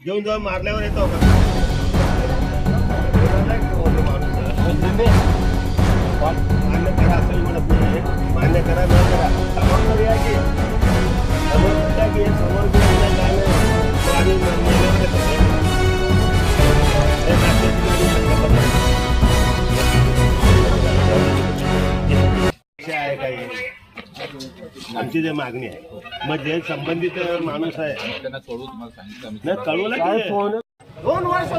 घेऊन जाऊन मारल्यावर येतो का? मान्य करा असं म्हणत नाही, मान्य करा न करा समोर या की समोर आहे काही आमची जे मागणी आहे, मग जे संबंधित माणूस आहे त्यांना कळवू, तुम्हाला सांगितलं नाही कळवलं की 2 वर्ष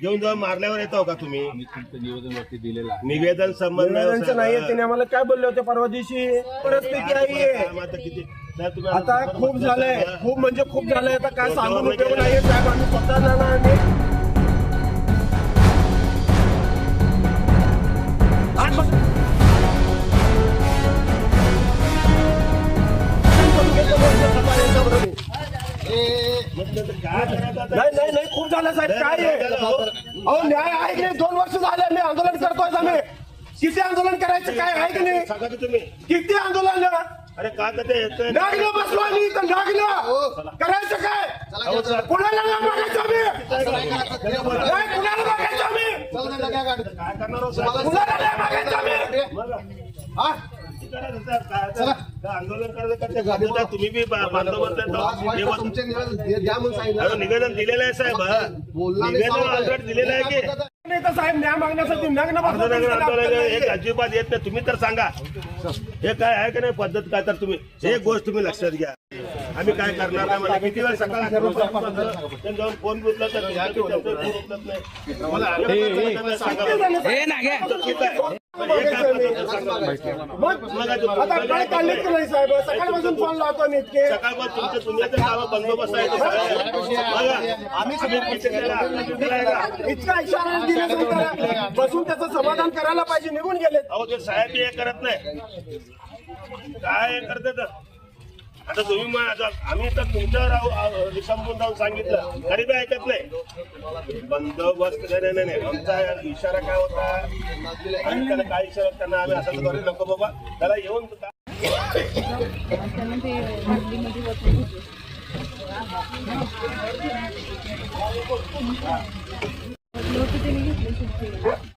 घेऊन जाऊन मारल्यावर येतो का तुम्ही? आम्ही तुमचं निवेदन वरती दिलेलं आहे. निवेदन संबंध नाही त्याने आम्हाला काय बोलले होते परवा दिवशी? परिस्थिती आहे किती आता खूप झालंय, खूप म्हणजे खूप झालंय. आता काय सांगून उपयोग नाहीये साहेब. आम्ही स्वतः जाणार नाही खूप झालं साहेब. काय आहे अहो, न्याय आहे की नाही? 2 वर्ष झाले मी आंदोलन करतोय. आम्ही किती आंदोलन करायचं काय आहे की नाही? सांगा तुम्ही किती आंदोलन? अरे का तर ते येतंय नागलं बसलो आम्ही तर नागलं करायचं काय? कुणाला नाही मागायचं आम्ही? नाही, कुणाला मागायचं आम्ही? काय करणार आहोत? कुणाला नाही मागायचं आम्ही? हा? आंदोलन करायचं तुम्ही बी बंदोबस्त निवेदन दिलेलं आहे साहेब. निवेदन ऑलरेडी दिलेलं आहे की नाही तर साहेब न्याय मागण्यासाठी नग्न एक अजिबात येत नाही. तुम्ही तर सांगा हे काय आहे की नाही पद्धत काय? तर तुम्ही एक गोष्ट तुम्ही लक्षात घ्या. आम्ही काय करणार नाही. मला किती वेळ सकाळी जाऊन फोन उचलत आता काय काढलीच नाही साहेब. सकाळपासून फोन लावतो मी इतके. सकाळपासून तुमच्या दुनियाचं काम बंदोबस्त आहे. इतका इशारा दिला बसून त्याचं समाधान करायला पाहिजे. निघून गेले. अहो ते साहेब हे करत नाही. काय हे करते तर आता तुम्ही आम्ही तर तुमच्यावर संपून जाऊन सांगितलं तरी बी ऐकत नाही. बंदोबस्त नाही. आमचा इशारा काय होता? आणि त्याला काय इशारा त्यांना आम्ही असं करू नको बाबा, त्याला येऊन